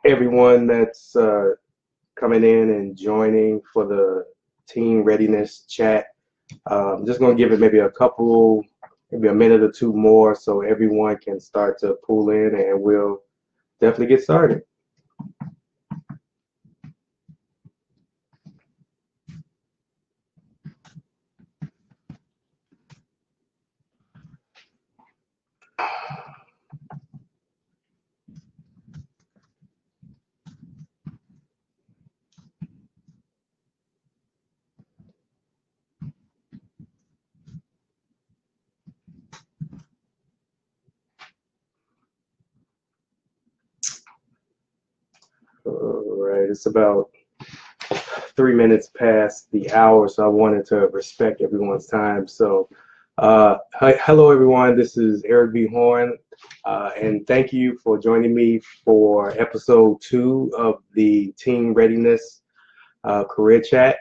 Everyone that's coming in and joining for the team readiness chat. I'm just going to give it maybe a minute or two more so everyone can start to pull in and we'll definitely get started. All right, it's about 3 minutes past the hour, so I wanted to respect everyone's time. So, hello everyone. This is Eric B. Horn, and thank you for joining me for episode 2 of the Team Readiness Career Chat.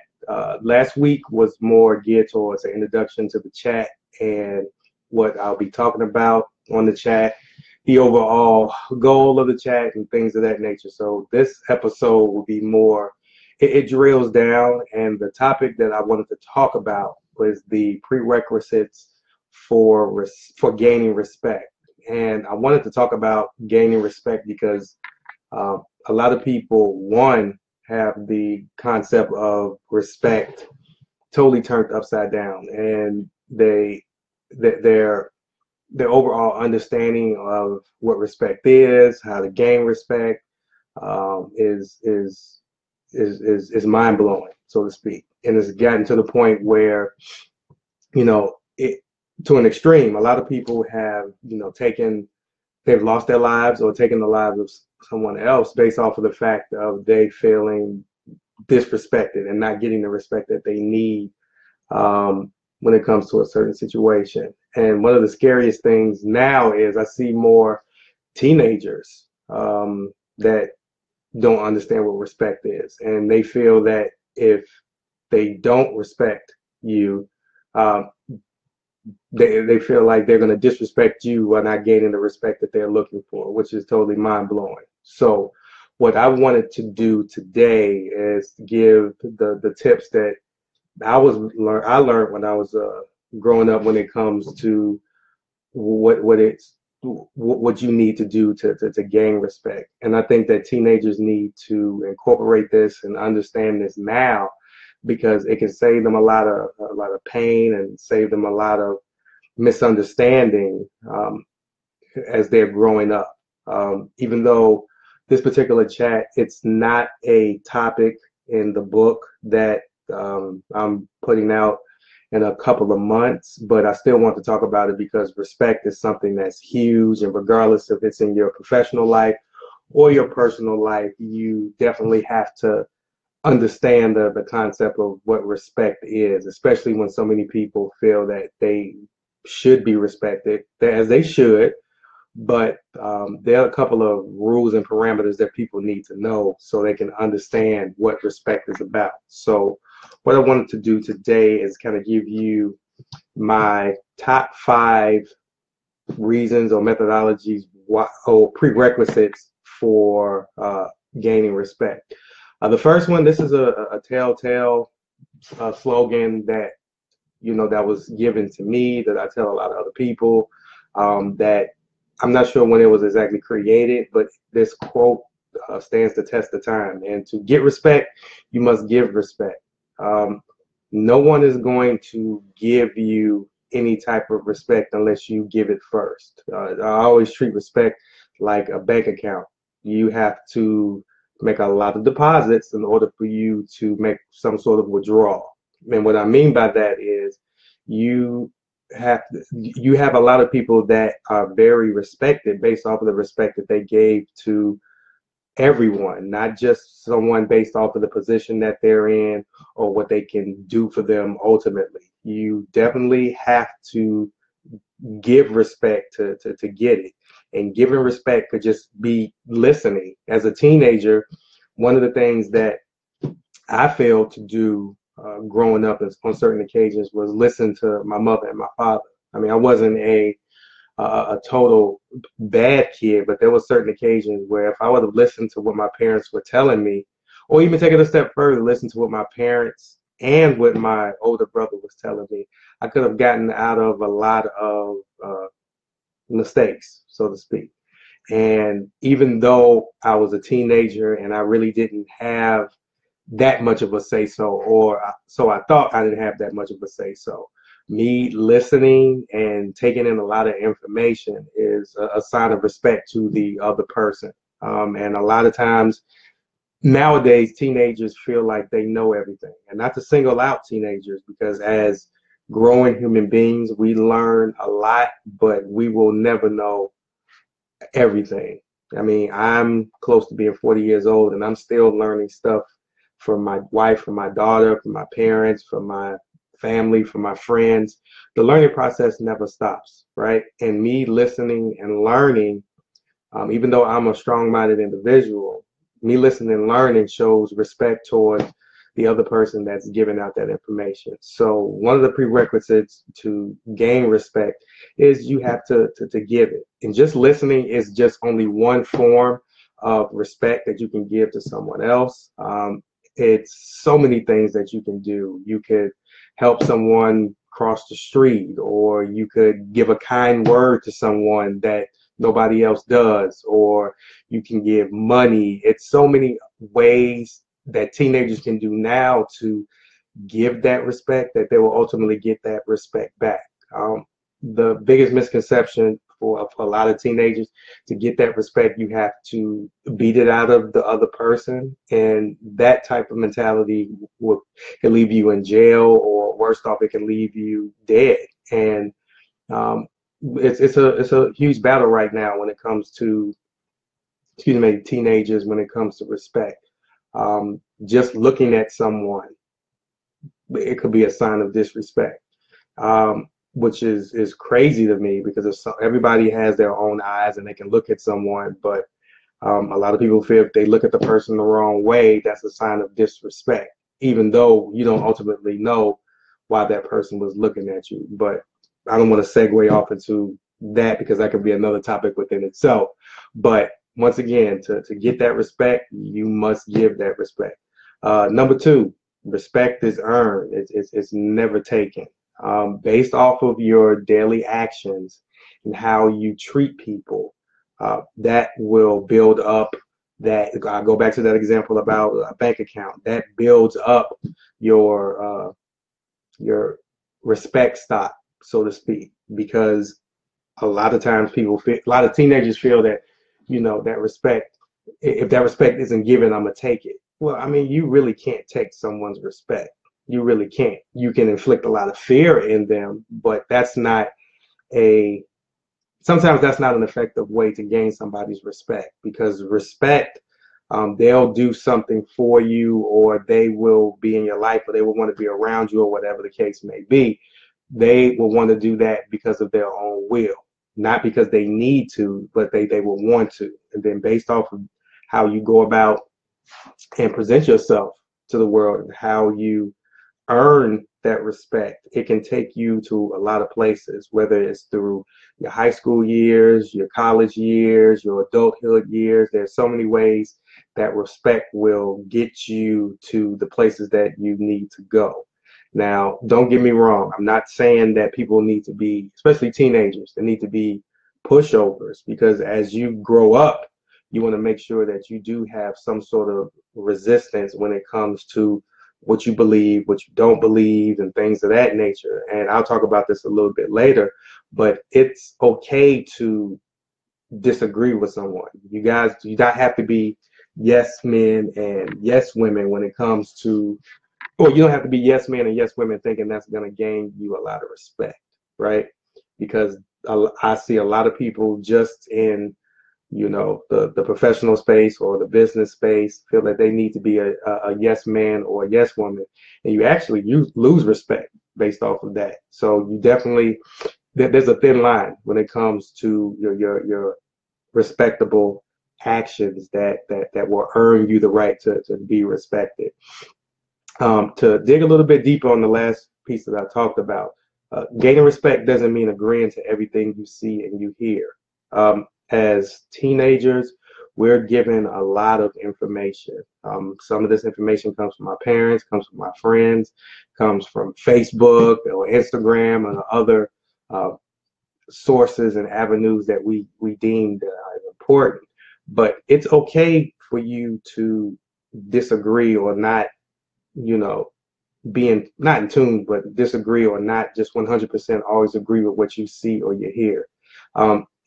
Last week was more geared towards an introduction to the chat and what I'll be talking about on the chat, the overall goal of the chat, and things of that nature. So this episode will be more, it drills down, and the topic that I wanted to talk about was the prerequisites for gaining respect. And I wanted to talk about gaining respect because uh, a lot of people, one, have the concept of respect totally turned upside down, and their overall understanding of what respect is, how to gain respect, is mind blowing, so to speak, and it's gotten to the point where it to an extreme. A lot of people have they've lost their lives or taken the lives of someone else based off of the fact of they feeling disrespected and not getting the respect that they need when it comes to a certain situation. And one of the scariest things now is I see more teenagers that don't understand what respect is, and they feel that if they don't respect you, um, they feel like they're going to disrespect you while not gaining the respect that they're looking for, which is totally mind blowing. So, what I wanted to do today is give the tips that I learned when I was growing up when it comes to what you need to do to gain respect. And I think that teenagers need to incorporate this and understand this now because it can save them a lot of pain and save them a lot of misunderstanding as they're growing up. Even though this particular chat, it's not a topic in the book that I'm putting out in a couple of months, but I still want to talk about it because respect is something that's huge, and regardless if it's in your professional life or your personal life, you definitely have to understand the concept of what respect is, especially when so many people feel that they should be respected, as they should, but there are a couple of rules and parameters that people need to know so they can understand what respect is about. So, what I wanted to do today is kind of give you my top 5 reasons or methodologies or prerequisites for gaining respect. The first one, this is a telltale slogan that that was given to me that I tell a lot of other people. That I'm not sure when it was exactly created, but this quote stands the test of time. And to get respect, you must give respect. Um, no one is going to give you any type of respect unless you give it first. I always treat respect like a bank account. You have to make a lot of deposits in order for you to make some sort of withdrawal. And what I mean by that is you you have a lot of people that are very respected based off of the respect that they gave to everyone, not just someone based off of the position that they're in or what they can do for them ultimately. You definitely have to give respect to get it. And giving respect could just be listening. As a teenager, one of the things that I failed to do growing up on certain occasions was listen to my mother and my father. I mean, I wasn't a total bad kid, but there were certain occasions where if I would have listened to what my parents were telling me, or even take it a step further, listen to what my parents and what my older brother was telling me, I could have gotten out of a lot of mistakes, so to speak. And even though I was a teenager and I really didn't have that much of a say so, or so I thought I didn't have that much of a say so. Me listening and taking in a lot of information is a sign of respect to the other person. And a lot of times nowadays, teenagers feel like they know everything. And not to single out teenagers, because as growing human beings, we learn a lot, but we will never know everything. I mean, I'm close to being 40 years old and I'm still learning stuff from my wife, from my daughter, from my parents, from my family, from my friends. The learning process never stops, right? And me listening and learning, even though I'm a strong-minded individual, me listening and learning shows respect towards the other person that's giving out that information. So one of the prerequisites to gain respect is you have to give it. And just listening is just only one form of respect that you can give to someone else. It's so many things that you can do. You could help someone cross the street, or you could give a kind word to someone that nobody else does, or you can give money. It's so many ways that teenagers can do now to give that respect that they will ultimately get that respect back. The biggest misconception for a lot of teenagers, to get that respect, you have to beat it out of the other person. And that type of mentality can leave you in jail, or worst off, it can leave you dead. And um, it's a huge battle right now when it comes to, excuse me, teenagers, when it comes to respect. Just looking at someone, it could be a sign of disrespect, which is crazy to me, because if everybody has their own eyes and they can look at someone, but a lot of people feel if they look at the person the wrong way, that's a sign of disrespect, even though you don't ultimately know why that person was looking at you. But I don't want to segue off into that, because that could be another topic within itself. But once again, to get that respect, you must give that respect. Number two, respect is earned. It's never taken. Based off of your daily actions and how you treat people, that will build up that. I go back to that example about a bank account. That builds up your respect stock, so to speak, because a lot of times a lot of teenagers feel that, that respect, if that respect isn't given, I'm gonna take it. Well, I mean, you really can't take someone's respect. You really can't. You can inflict a lot of fear in them, but a sometimes that's not an effective way to gain somebody's respect, because respect, they'll do something for you, or they will be in your life, or they will want to be around you, or whatever the case may be. They will want to do that because of their own will, not because they need to, but they will want to. And then based off of how you go about and present yourself to the world, and how you earn that respect, it can take you to a lot of places, whether it's through your high school years, your college years, your adulthood years. There's so many ways that respect will get you to the places that you need to go. Now, don't get me wrong. I'm not saying that people need to be, especially teenagers, they need to be pushovers, because as you grow up, you want to make sure that you do have some sort of resistance when it comes to what you believe, what you don't believe, and things of that nature. And I'll talk about this a little bit later, but it's okay to disagree with someone. You guys do not have to be yes men and yes women when it comes to, or you don't have to be yes men and yes women thinking that's going to gain you a lot of respect, right? Because I see a lot of people just in, the professional space or the business space, feel that they need to be a yes man or a yes woman, and you lose respect based off of that. So you definitely, there's a thin line when it comes to your respectable actions that will earn you the right to be respected. To dig a little bit deeper on the last piece that I talked about, Gaining respect doesn't mean agreeing to everything you see and you hear. As teenagers, we're given a lot of information. Some of this information comes from my parents, comes from my friends, comes from Facebook or Instagram and other uh, sources and avenues that we deem that are important. But it's okay for you to disagree or not, you know, being not in tune, but disagree or not just 100% always agree with what you see or you hear.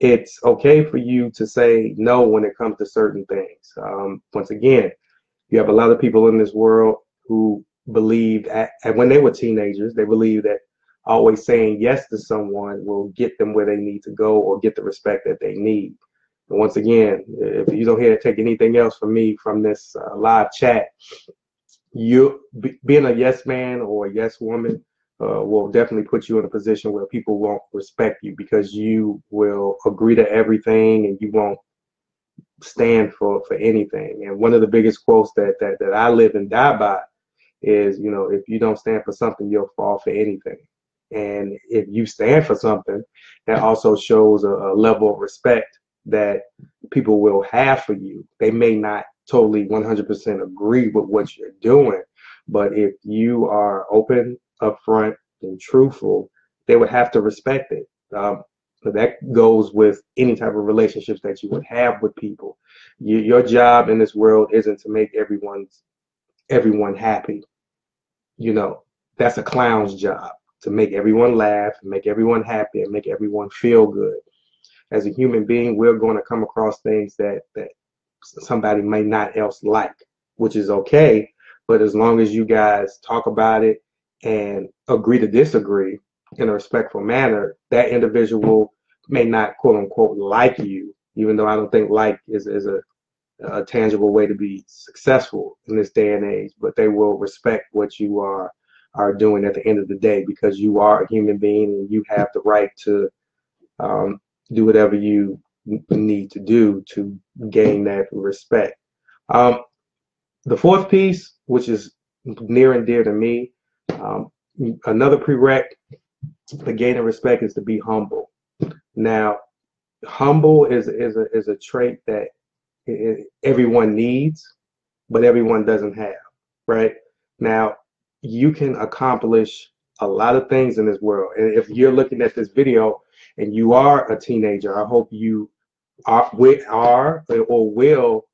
It's okay for you to say no when it comes to certain things. Once again, you have a lot of people in this world who believed at when they were teenagers, they believed that always saying yes to someone will get them where they need to go or get the respect that they need. And once again, if you don't hear take anything else from me from this live chat, being a yes man or a yes woman will definitely put you in a position where people won't respect you because you will agree to everything and you won't stand for anything. And one of the biggest quotes that I live and die by is, if you don't stand for something, you'll fall for anything. And if you stand for something, that also shows a level of respect that people will have for you. They may not totally 100% agree with what you're doing, but if you are open, upfront, and truthful, they would have to respect it. So that goes with any type of relationships that you would have with people. Your job in this world isn't to make everyone happy. You know, that's a clown's job to make everyone laugh, make everyone happy, and make everyone feel good. As a human being, we're going to come across things that somebody may not else like, which is okay. But as long as you guys talk about it and agree to disagree in a respectful manner, that individual may not quote unquote like you, even though I don't think like is a tangible way to be successful in this day and age, but they will respect what you are doing at the end of the day because you are a human being and you have the right to do whatever you need to do to gain that respect. Um, the fourth piece, which is near and dear to me, um, another prereq to gaining respect is to be humble. Now, humble is a trait that everyone needs, but everyone doesn't have, right? Now, you can accomplish a lot of things in this world. And if you're looking at this video and you are a teenager, I hope you are or will,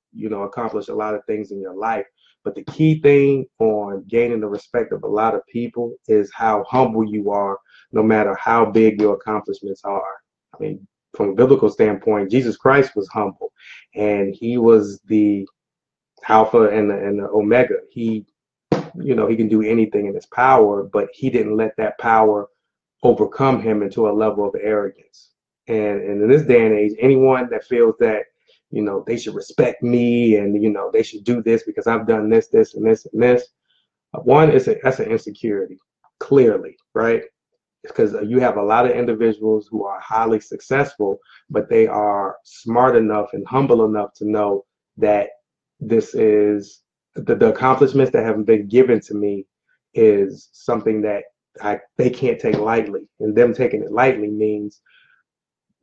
accomplish a lot of things in your life. But the key thing on gaining the respect of a lot of people is how humble you are, no matter how big your accomplishments are. I mean, from a biblical standpoint, Jesus Christ was humble, and he was the Alpha and the Omega. He can do anything in his power, but he didn't let that power overcome him into a level of arrogance. And in this day and age, anyone that feels that, they should respect me and, they should do this because I've done this, this, and this, and this. One, that's an insecurity, clearly, right? Because you have a lot of individuals who are highly successful, but they are smart enough and humble enough to know that this is the accomplishments that have been given to me is something that they can't take lightly. And them taking it lightly means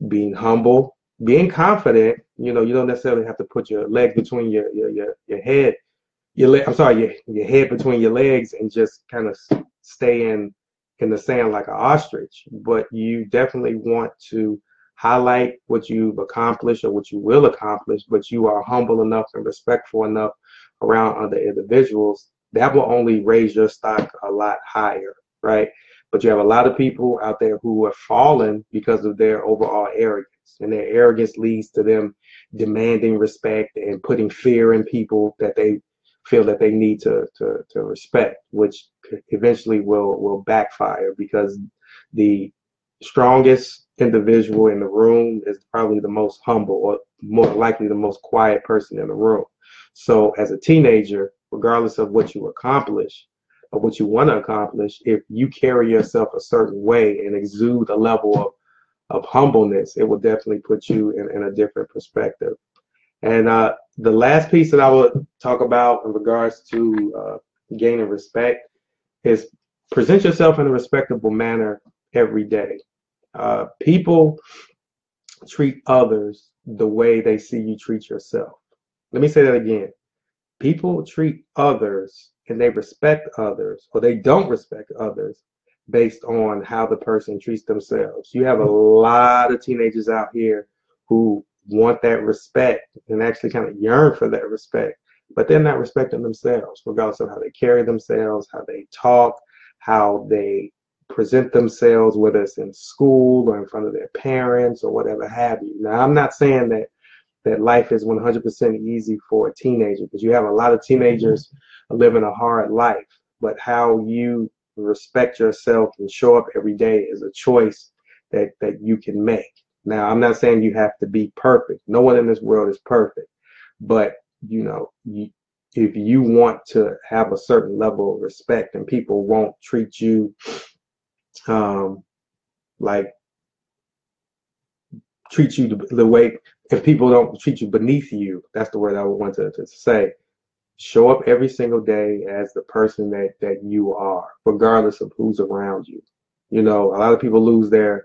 being humble, being confident. You don't necessarily have to put your leg between your head, I'm sorry, your head between your legs and just kind of stay in the sand like an ostrich. But you definitely want to highlight what you've accomplished or what you will accomplish, but you are humble enough and respectful enough around other individuals. That will only raise your stock a lot higher, right? But you have a lot of people out there who have fallen because of their overall arrogance, and their arrogance leads to them demanding respect and putting fear in people that they feel that they need to respect, which eventually will backfire because the strongest individual in the room is probably the most humble or more likely the most quiet person in the room. So as a teenager, regardless of what you accomplish or what you want to accomplish, if you carry yourself a certain way and exude a level of humbleness, it will definitely put you in a different perspective. And the last piece that I would talk about in regards to gaining respect is present yourself in a respectable manner every day. People treat others the way they see you treat yourself. Let me say that again. People treat others and they respect others, or they don't respect others based on how the person treats themselves. You have a lot of teenagers out here who want that respect and actually kind of yearn for that respect, but they're not respecting themselves, regardless of how they carry themselves, how they talk, how they present themselves, whether it's in school or in front of their parents or whatever have you. Now, I'm not saying that life is 100% easy for a teenager, because you have a lot of teenagers living a hard life, but how you respect yourself and show up every day is a choice that you can make. Now, I'm not saying you have to be perfect. No one in this world is perfect, but if you want to have a certain level of respect and people won't treat you um, like treat you the way, if people don't treat you beneath you, that's the word I would want to say. Show up every single day as the person that you are, regardless of who's around you. A lot of people lose their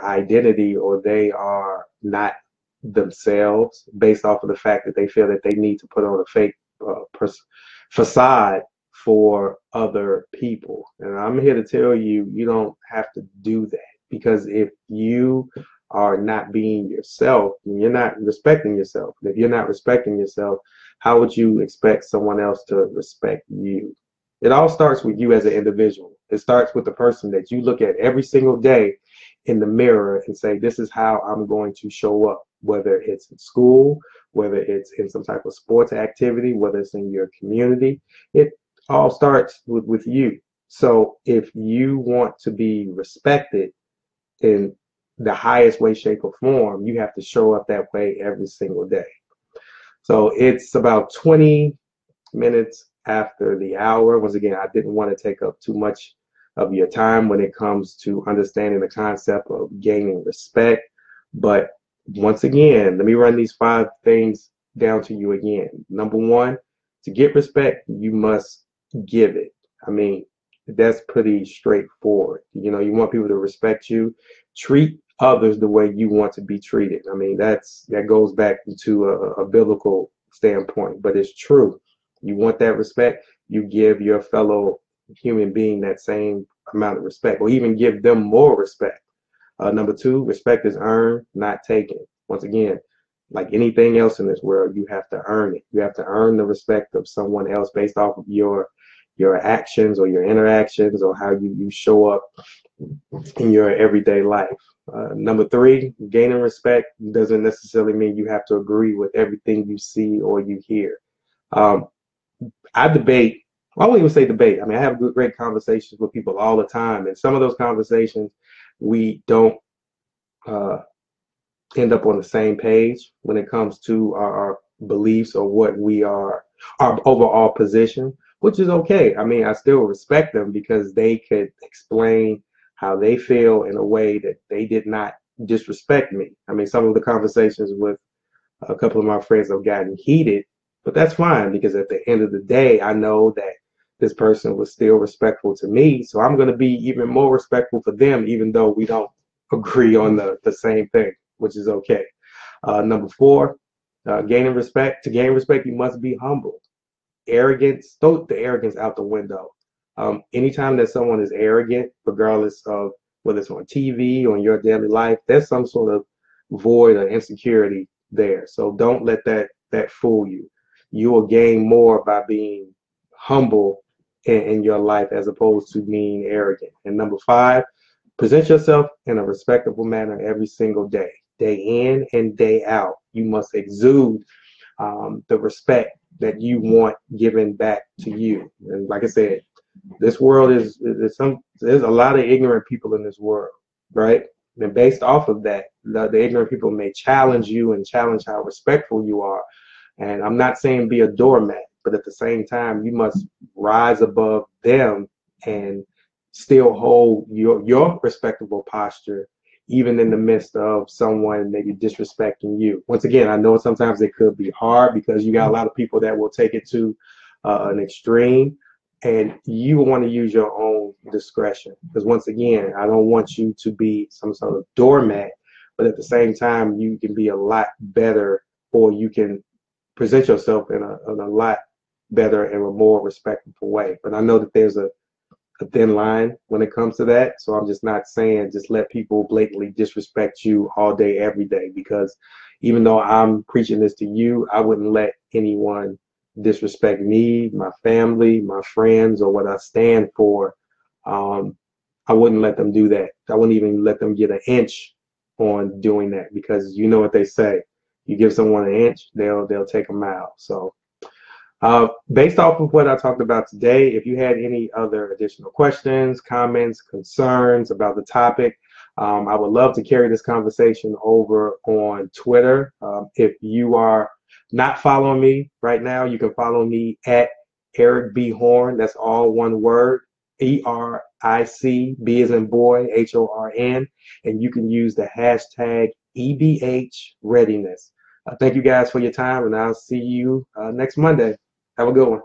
identity, or they are not themselves based off of the fact that they feel that they need to put on a fake facade for other people. And I'm here to tell you, you don't have to do that, because if you are not being yourself, then you're not respecting yourself. And if you're not respecting yourself, how would you expect someone else to respect you? It all starts with you as an individual. It starts with the person that you look at every single day in the mirror and say, this is how I'm going to show up, whether it's in school, whether it's in some type of sports activity, whether it's in your community. It all starts with you. So if you want to be respected in the highest way, shape, or form, you have to show up that way every single day. So it's about 20 minutes after the hour. Once again, I didn't want to take up too much of your time when it comes to understanding the concept of gaining respect. But once again, let me run these 5 things down to you again. Number 1, to get respect, you must give it. I mean, that's pretty straightforward. You want people to respect you. Treat others the way you want to be treated. I mean, that goes back to a biblical standpoint, but it's true. You want that respect, you give your fellow human being that same amount of respect, or even give them more respect. Number 2, respect is earned, not taken. Once again, like anything else in this world, you have to earn it. You have to earn the respect of someone else based off of your actions or your interactions, or how you show up in your everyday life. Number 3, gaining respect doesn't necessarily mean you have to agree with everything you see or you hear. Um, I debate. Well, I won't even say debate. I mean, I have great conversations with people all the time, and some of those conversations we don't uh, end up on the same page when it comes to our beliefs or what we are, our overall position, which is okay. I mean, I still respect them because they could explain how they feel in a way that they did not disrespect me. I mean, some of the conversations with a couple of my friends have gotten heated, but that's fine, because at the end of the day, I know that this person was still respectful to me. So I'm going to be even more respectful for them, even though we don't agree on the same thing, which is okay. Number 4, gaining respect. To gain respect, you must be humble. Arrogance, throw the arrogance out the window. Anytime that someone is arrogant, regardless of whether it's on TV or in your daily life, there's some sort of void or insecurity there. So don't let that fool you. You will gain more by being humble in your life as opposed to being arrogant. And number 5, present yourself in a respectable manner every single day, day in and day out. You must exude the respect that you want given back to you. And like I said, this world there's a lot of ignorant people in this world, right? And based off of that, the ignorant people may challenge you and challenge how respectful you are. And I'm not saying be a doormat, but at the same time, you must rise above them and still hold your respectable posture, even in the midst of someone maybe disrespecting you. Once again, I know sometimes it could be hard because you got a lot of people that will take it to an extreme. and you want to use your own discretion. Because once again, I don't want you to be some sort of doormat, but at the same time, you can be a lot better, or you can present yourself in a lot better and a more respectful way. But I know that there's a thin line when it comes to that. So I'm just not saying just let people blatantly disrespect you all day, every day, because even though I'm preaching this to you, I wouldn't let anyone disrespect me, my family, my friends, or what I stand for. Um, I wouldn't let them do that. I wouldn't even let them get an inch on doing that, because you know what they say. You give someone an inch, they'll take a mile. So based off of what I talked about today, if you had any other additional questions, comments, concerns about the topic, I would love to carry this conversation over on Twitter. If you are not following me right now, you can follow me at Eric B. Horn. That's all one word. ERIC, B as in boy, HORN. And you can use the hashtag EBH Readiness. Thank you guys for your time, and I'll see you next Monday. Have a good one.